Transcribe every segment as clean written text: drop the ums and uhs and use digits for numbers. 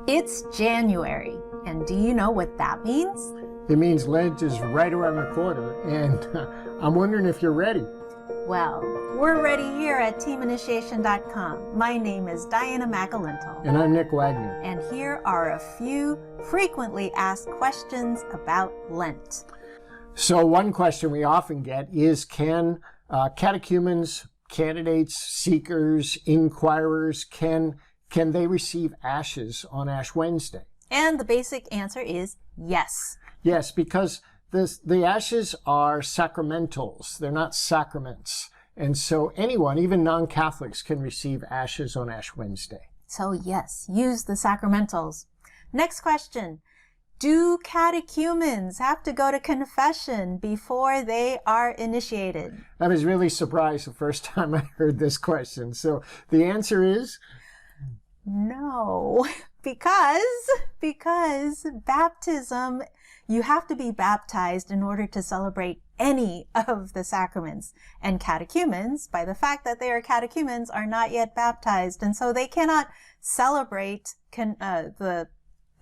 It's January, and do you know what that means? It means Lent is right around the corner, and I'm wondering if you're ready. Well, we're ready here at teaminitiation.com. My name is Diana McAlintal. And I'm Nick Wagner. And here are a few frequently asked questions about Lent. So one question we often get is, can catechumens, candidates, seekers, inquirers, can they receive ashes on Ash Wednesday? And the basic answer is yes. Yes, because the ashes are sacramentals. They're not sacraments. And so anyone, even non-Catholics, can receive ashes on Ash Wednesday. So yes, use the sacramentals. Next question. Do catechumens have to go to confession before they are initiated? I was really surprised the first time I heard this question. So the answer is no, because baptism, you have to be baptized in order to celebrate any of the sacraments. And catechumens, by the fact that they are catechumens, are not yet baptized. And so they cannot celebrate the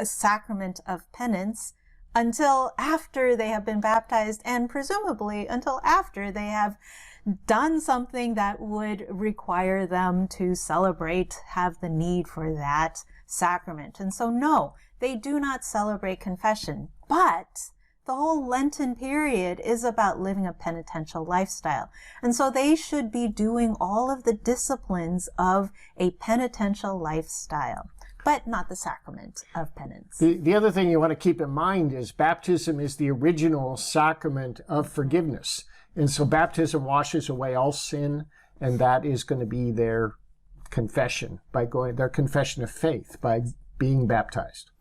sacrament of penance until after they have been baptized, and presumably until after they have done something that would require them to celebrate, have the need for that sacrament. And so no, they do not celebrate confession. But the whole Lenten period is about living a penitential lifestyle. And so they should be doing all of the disciplines of a penitential lifestyle, but not the sacrament of penance. The other thing you want to keep in mind is baptism is the original sacrament of forgiveness. And so baptism washes away all sin, and that is going to be their confession, their confession of faith by being baptized.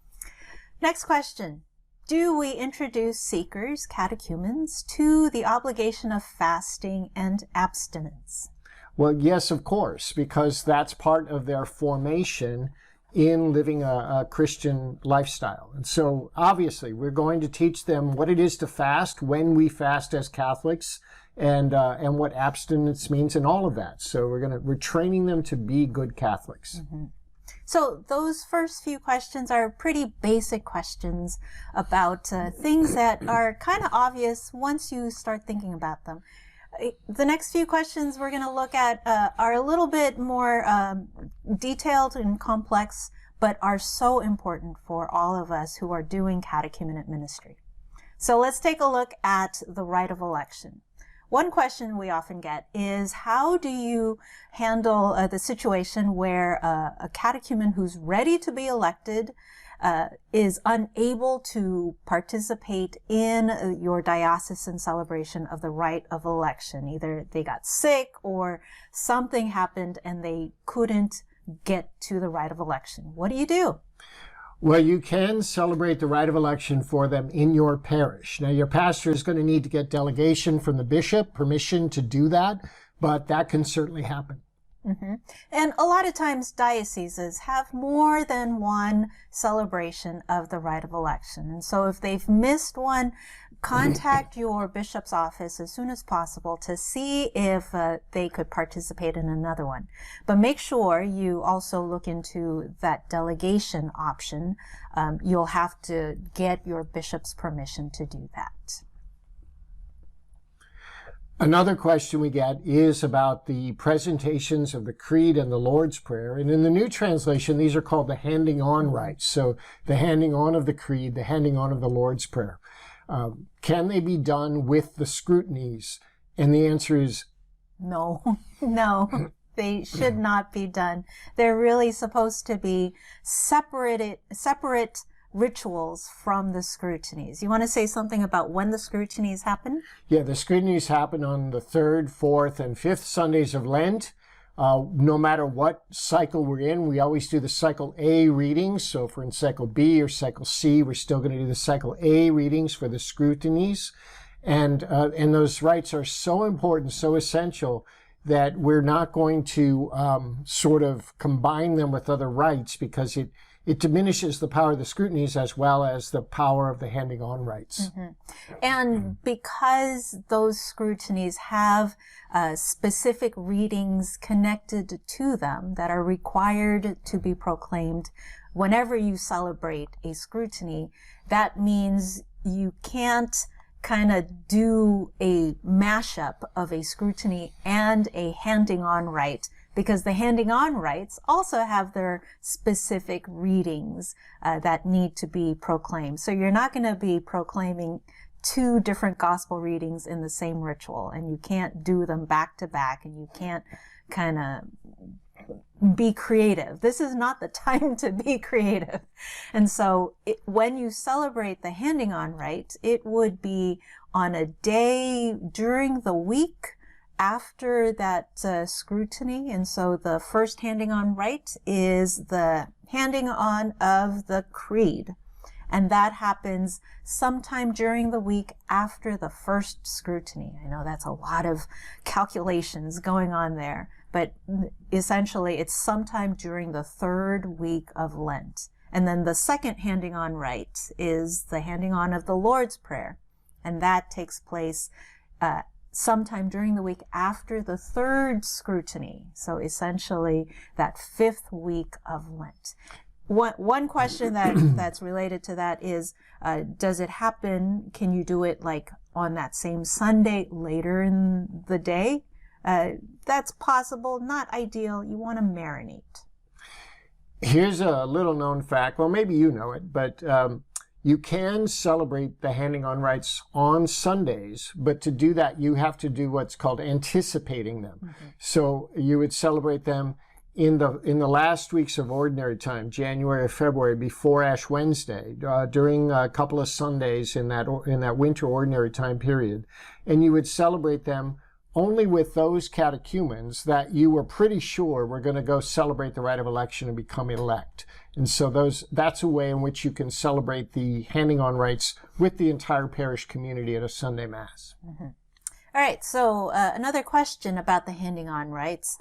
Next question. Do we introduce seekers, catechumens, to the obligation of fasting and abstinence? Well, yes, of course, because that's part of their formation in living a Christian lifestyle. And so obviously we're going to teach them what it is to fast, when we fast as Catholics, and what abstinence means, and all of that. So we're training them to be good Catholics. Mm-hmm. So those first few questions are pretty basic questions about things that are kind of obvious once you start thinking about them. The next few questions we're going to look at are a little bit more detailed and complex, but are so important for all of us who are doing catechumenate ministry. So let's take a look at the Rite of Election. One question we often get is, how do you handle the situation where a catechumen who's ready to be elected is unable to participate in your diocesan celebration of the Rite of Election? Either they got sick or something happened and they couldn't get to the Rite of Election. What do you do? Well, you can celebrate the Rite of Election for them in your parish. Now, your pastor is going to need to get delegation from the bishop, permission to do that, but that can certainly happen. Mm-hmm. And a lot of times dioceses have more than one celebration of the Rite of Election. And so if they've missed one, contact your bishop's office as soon as possible to see if they could participate in another one. But make sure you also look into that delegation option. You'll have to get your bishop's permission to do that. Another question we get is about the presentations of the Creed and the Lord's Prayer. And in the New Translation, these are called the handing on rites. So the handing on of the Creed, the handing on of the Lord's Prayer. Can they be done with the Scrutinies? And the answer is no, no. They should not be done. They're really supposed to be separate rituals from the Scrutinies. You want to say something about when the Scrutinies happen? Yeah, the Scrutinies happen on the 3rd, 4th, and 5th Sundays of Lent. No matter what cycle we're in, we always do the cycle A readings. So if we're in cycle B or cycle C, we're still going to do the cycle A readings for the Scrutinies. And those rites are so important, so essential, that we're not going to sort of combine them with other rites, because it diminishes the power of the Scrutinies as well as the power of the handing on rites. Mm-hmm. And because those Scrutinies have specific readings connected to them that are required to be proclaimed whenever you celebrate a scrutiny, that means you can't kind of do a mashup of a scrutiny and a handing on rite, because the handing on rites also have their specific readings that need to be proclaimed. So you're not going to be proclaiming two different gospel readings in the same ritual, and you can't do them back to back, and you can't kind of be creative. This is not the time to be creative. And so when you celebrate the handing on rite, it would be on a day during the week after that scrutiny. And so the first handing on rite is the handing on of the creed. And that happens sometime during the week after the first scrutiny. I know that's a lot of calculations going on there, but essentially it's sometime during the third week of Lent. And then the second handing on rite is the handing on of the Lord's Prayer. And that takes place sometime during the week after the third scrutiny. So essentially that fifth week of Lent. One question that's related to that is, does it happen, can you do it like on that same Sunday later in the day? That's possible, not ideal. You want to marinate. Here's a little known fact. Well, maybe you know it, but you can celebrate the handing on rites on Sundays, but to do that, you have to do what's called anticipating them. Mm-hmm. So you would celebrate them in the last weeks of ordinary time, January or February, before Ash Wednesday, during a couple of Sundays in that winter ordinary time period, and you would celebrate them only with those catechumens that you were pretty sure were going to go celebrate the Rite of Election and become elect. And so that's a way in which you can celebrate the handing on rites with the entire parish community at a Sunday Mass. Mm-hmm. All right, so another question about the handing on rites.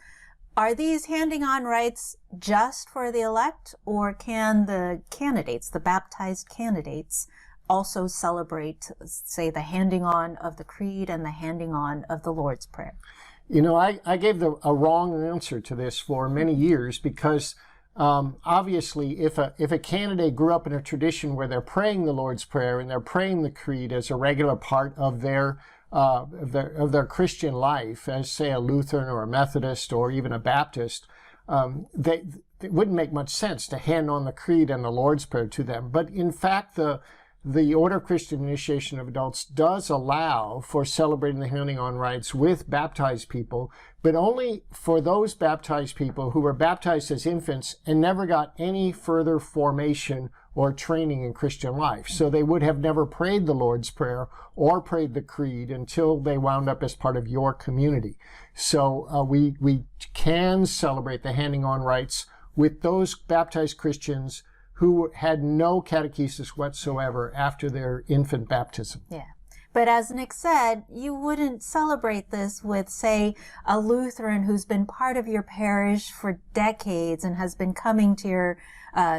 Are these handing on rites just for the elect, or can the candidates, the baptized candidates, also celebrate, say, the handing on of the creed and the handing on of the Lord's Prayer? You know, I gave a wrong answer to this for many years, because obviously if a candidate grew up in a tradition where they're praying the Lord's Prayer and they're praying the creed as a regular part of their Christian life, as say a Lutheran or a Methodist or even a Baptist, it wouldn't make much sense to hand on the creed and the Lord's Prayer to them. But in fact, the Order of Christian Initiation of Adults does allow for celebrating the handing on rites with baptized people, but only for those baptized people who were baptized as infants and never got any further formation or training in Christian life. So they would have never prayed the Lord's Prayer or prayed the creed until they wound up as part of your community. So we can celebrate the handing on rites with those baptized Christians who had no catechesis whatsoever after their infant baptism. Yeah. But as Nick said, you wouldn't celebrate this with, say, a Lutheran who's been part of your parish for decades and has been coming to your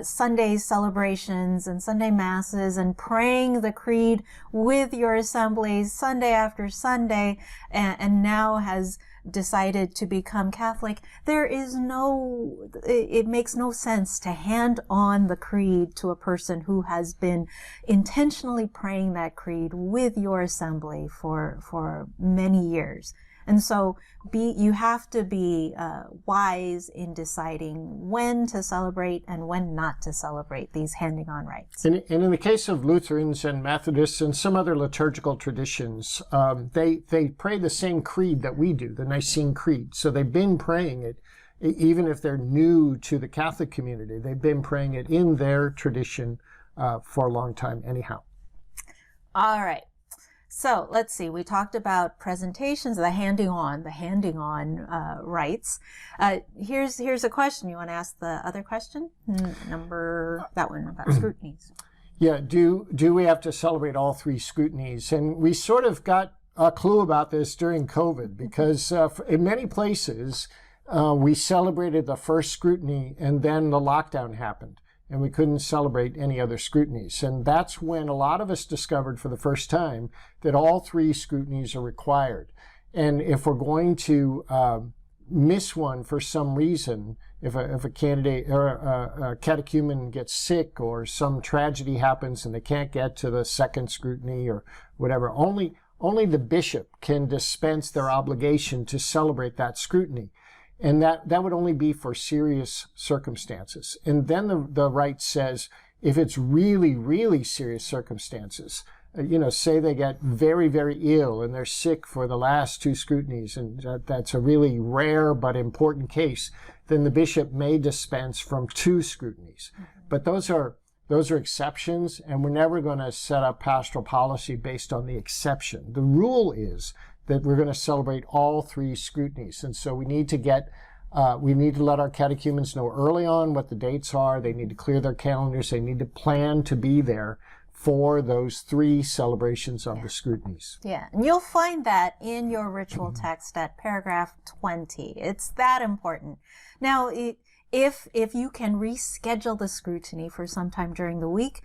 Sunday celebrations and Sunday masses and praying the creed with your assemblies Sunday after Sunday, and now has decided to become Catholic. It makes no sense to hand on the creed to a person who has been intentionally praying that creed with your assembly for many years. And so you have to be wise in deciding when to celebrate and when not to celebrate these handing on rites. And in the case of Lutherans and Methodists and some other liturgical traditions, they pray the same creed that we do, the Nicene Creed. So they've been praying it, even if they're new to the Catholic community. They've been praying it in their tradition for a long time anyhow. All right. So let's see, we talked about presentations, the handing on rites. Here's a question. You want to ask the other question? That one about scrutinies. Yeah, do we have to celebrate all three scrutinies? And we sort of got a clue about this during COVID, because in many places we celebrated the first scrutiny and then the lockdown happened, and we couldn't celebrate any other scrutinies. And that's when a lot of us discovered for the first time that all three scrutinies are required. And if we're going to miss one for some reason, if a candidate or a catechumen gets sick or some tragedy happens and they can't get to the second scrutiny or whatever, only the bishop can dispense their obligation to celebrate that scrutiny. And that would only be for serious circumstances. And then the rite says, if it's really, really serious circumstances, say they get very, very ill and they're sick for the last 2 scrutinies, and that's a really rare but important case, then the bishop may dispense from 2 scrutinies. But those are exceptions, and we're never going to set up pastoral policy based on the exception. The rule is that we're going to celebrate all 3 scrutinies, and so we need to let our catechumens know early on what the dates are. They need to clear their calendars. They need to plan to be there for those 3 celebrations of the scrutinies. Yeah, and you'll find that in your ritual text at paragraph 20. It's that important. Now, if you can reschedule the scrutiny for some time during the week,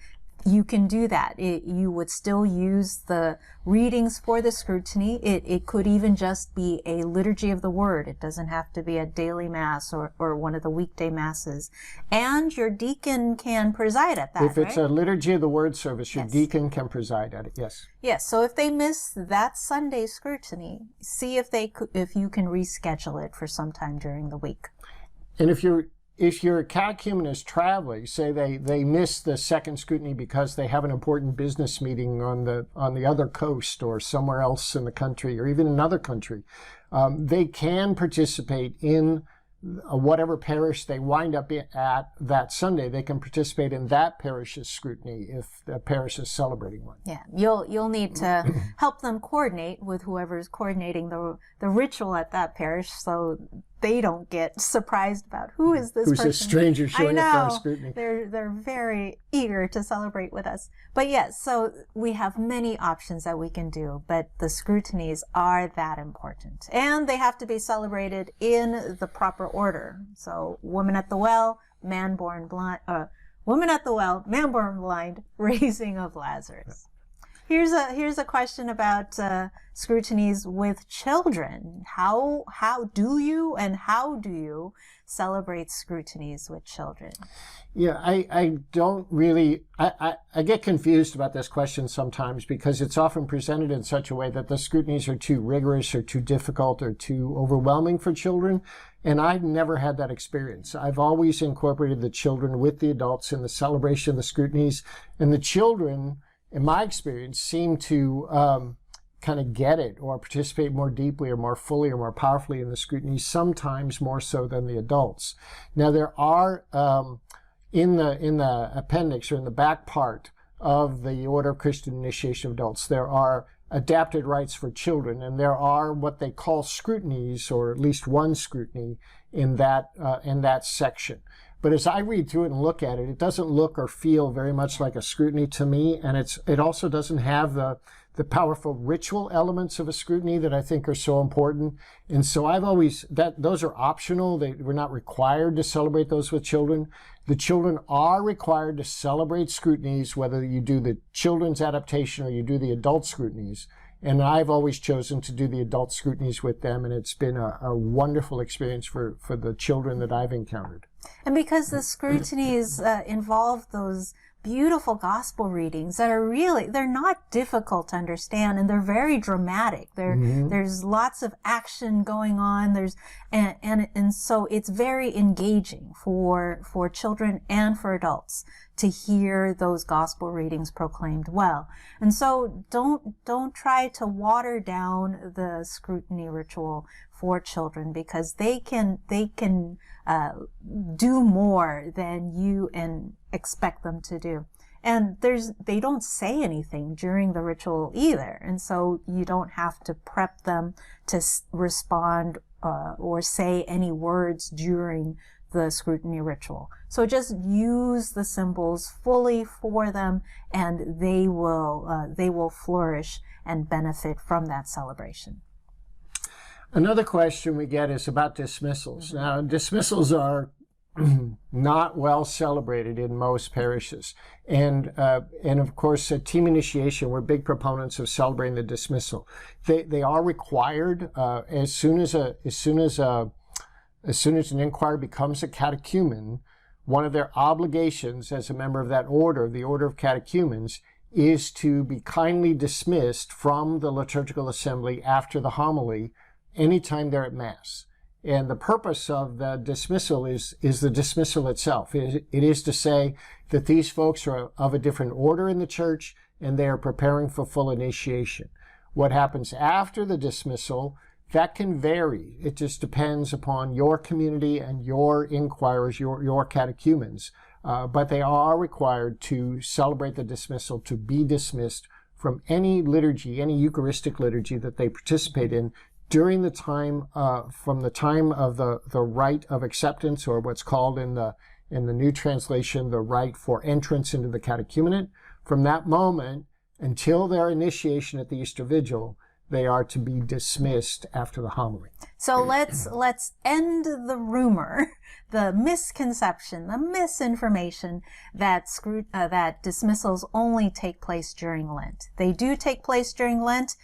you can do that. You would still use the readings for the scrutiny. It could even just be a liturgy of the word. It doesn't have to be a daily mass or one of the weekday masses. And your deacon can preside at that, If it's a liturgy of the word service, your Yes. deacon can preside at it, yes. Yes, so if they miss that Sunday scrutiny, see if you can reschedule it for some time during the week. And if your catechumen is traveling, say they miss the second scrutiny because they have an important business meeting on the other coast or somewhere else in the country or even another country, they can participate in whatever parish they wind up at that Sunday. They can participate in that parish's scrutiny if the parish is celebrating one. Yeah, you'll need to help them coordinate with whoever's coordinating the ritual at that parish, so they don't get surprised about who is this Who's person. a stranger showing up for our scrutiny. They're very eager to celebrate with us. But yes, so we have many options that we can do, but the scrutinies are that important. And they have to be celebrated in the proper order. So woman at the well, man born blind, raising of Lazarus. Here's a question about scrutinies with children. How do you celebrate scrutinies with children? Yeah, I don't really, I get confused about this question sometimes because it's often presented in such a way that the scrutinies are too rigorous or too difficult or too overwhelming for children. And I've never had that experience. I've always incorporated the children with the adults in the celebration of the scrutinies. And the children, in my experience, seem to kind of get it or participate more deeply or more fully or more powerfully in the scrutiny, sometimes more so than the adults. Now, there are, in the appendix or in the back part of the Order of Christian Initiation of Adults, there are adapted rites for children, and there are what they call scrutinies, or at least one scrutiny in that section. But as I read through it and look at it, it doesn't look or feel very much like a scrutiny to me, and it also doesn't have the powerful ritual elements of a scrutiny that I think are so important. And so those are optional. We're not required to celebrate those with children. The children are required to celebrate scrutinies, whether you do the children's adaptation or you do the adult scrutinies. And I've always chosen to do the adult scrutinies with them, and it's been a wonderful experience for the children that I've encountered. And because the scrutinies involve those beautiful gospel readings that are they're not difficult to understand, and they're very dramatic. There's lots of action going on. And so it's very engaging for children and for adults to hear those gospel readings proclaimed well. And so don't try to water down the scrutiny ritual for children, because they can do more than you expect them to do. And they don't say anything during the ritual either. And so you don't have to prep them to respond or say any words during the scrutiny ritual. So just use the symbols fully for them, and they will flourish and benefit from that celebration. Another question we get is about dismissals. Now, dismissals are not well celebrated in most parishes. And of course, at team initiation, we're big proponents of celebrating the dismissal. They are required as soon as a as soon as an inquirer becomes a catechumen, one of their obligations as a member of that order, the Order of Catechumens, is to be kindly dismissed from the liturgical assembly after the homily anytime they're at Mass. And the purpose of the dismissal is the dismissal itself. It is to say that these folks are of a different order in the church and they are preparing for full initiation. What happens after the dismissal, that can vary. It just depends upon your community and your inquirers, your catechumens. But they are required to celebrate the dismissal, to be dismissed from any liturgy, any Eucharistic liturgy that they participate in during the time, from the time of the rite of acceptance, or what's called in the New Translation, the rite for entrance into the catechumenate. From that moment until their initiation at the Easter Vigil, they are to be dismissed after the homily. So let's end the rumor, the misconception, the misinformation that dismissals only take place during Lent. They do take place during Lent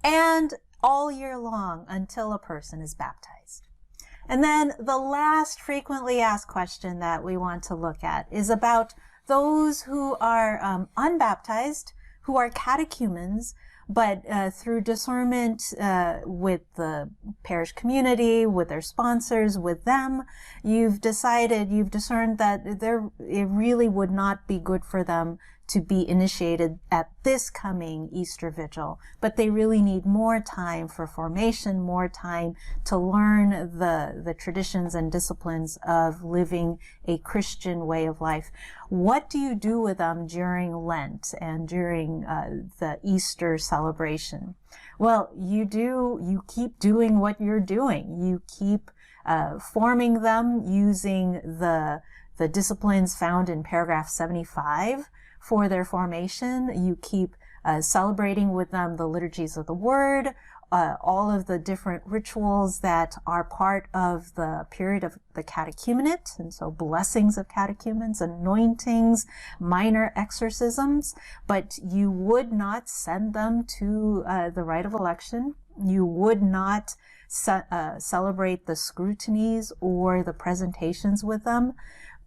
and all year long until a person is baptized. And then the last frequently asked question that we want to look at is about those who are unbaptized, who are catechumens, but through discernment with the parish community, with their sponsors, with them, you've discerned that it really would not be good for them to be initiated at this coming Easter Vigil, but they really need more time for formation, more time to learn the traditions and disciplines of living a Christian way of life. What do you do with them during Lent and during the Easter celebration? Well, you keep doing what you're doing. You keep forming them using the disciplines found in paragraph 75 for their formation. You keep celebrating with them the liturgies of the Word, all of the different rituals that are part of the period of the catechumenate, and so blessings of catechumens, anointings, minor exorcisms, but you would not send them to the Rite of Election. You would not celebrate the Scrutinies or the presentations with them.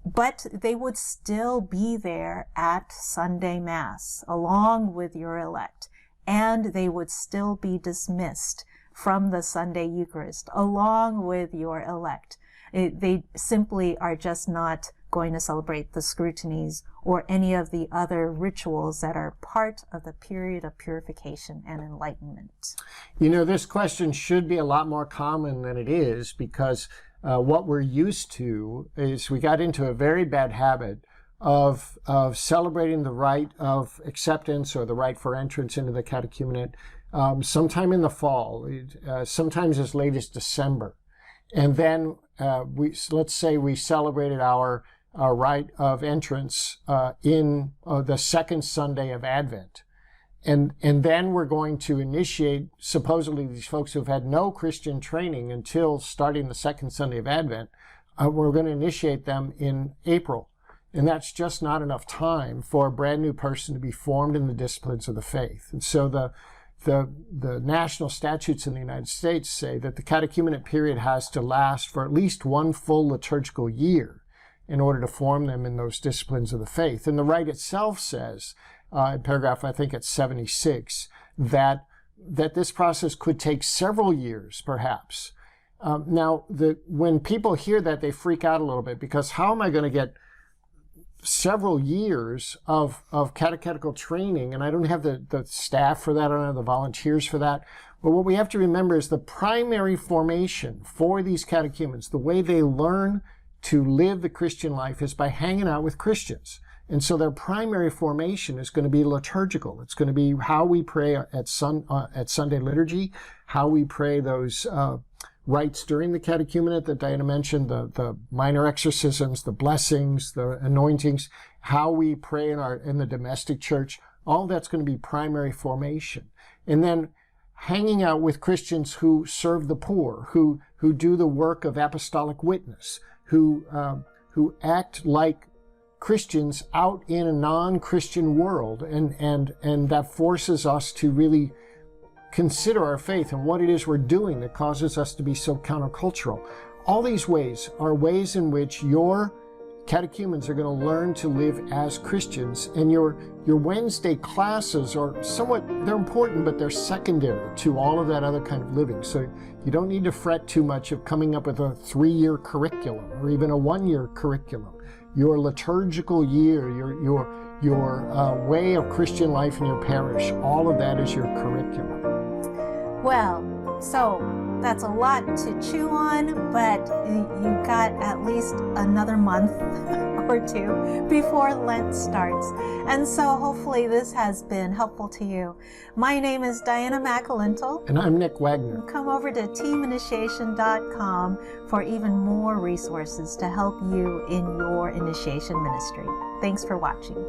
But they would still be there at Sunday Mass along with your elect, and they would still be dismissed from the Sunday Eucharist along with your elect. They simply are just not going to celebrate the Scrutinies or any of the other rituals that are part of the period of purification and enlightenment. You know, this question should be a lot more common than it is, because what we're used to is we got into a very bad habit of celebrating the rite of acceptance or the rite for entrance into the catechumenate sometime in the fall, sometimes as late as December. And then let's say we celebrated our rite of entrance in the second Sunday of Advent. And then we're going to initiate, supposedly, these folks who've had no Christian training until starting the second Sunday of Advent. We're going to initiate them in April. And that's just not enough time for a brand new person to be formed in the disciplines of the faith. And so the national statutes in the United States say that the catechumenate period has to last for at least one full liturgical year in order to form them in those disciplines of the faith. And the rite itself says, in paragraph, I think it's 76, that this process could take several years, perhaps. Now, when people hear that, they freak out a little bit, because how am I going to get several years of catechetical training, and I don't have the staff for that, I don't have the volunteers for that. But what we have to remember is the primary formation for these catechumens, the way they learn to live the Christian life, is by hanging out with Christians. And so their primary formation is going to be liturgical. It's going to be how we pray at Sunday liturgy, how we pray those rites during the catechumenate that Diana mentioned, the minor exorcisms, the blessings, the anointings, how we pray in the domestic church. All that's going to be primary formation. And then hanging out with Christians who serve the poor, who do the work of apostolic witness, who act like Christians out in a non-Christian world, and that forces us to really consider our faith and what it is we're doing that causes us to be so countercultural. all these ways are ways in which your catechumens are going to learn to live as Christians, and your Wednesday classes are they're important, but they're secondary to all of that other kind of living. So you don't need to fret too much of coming up with a 3-year curriculum or even a 1-year curriculum. Your liturgical year, your way of Christian life in your parish, all of that is your curriculum. Well, so that's a lot to chew on, but you got at least another month or two before Lent starts. And so hopefully this has been helpful to you. My name is Diana McAlintal. And I'm Nick Wagner. Come over to teaminitiation.com for even more resources to help you in your initiation ministry. Thanks for watching.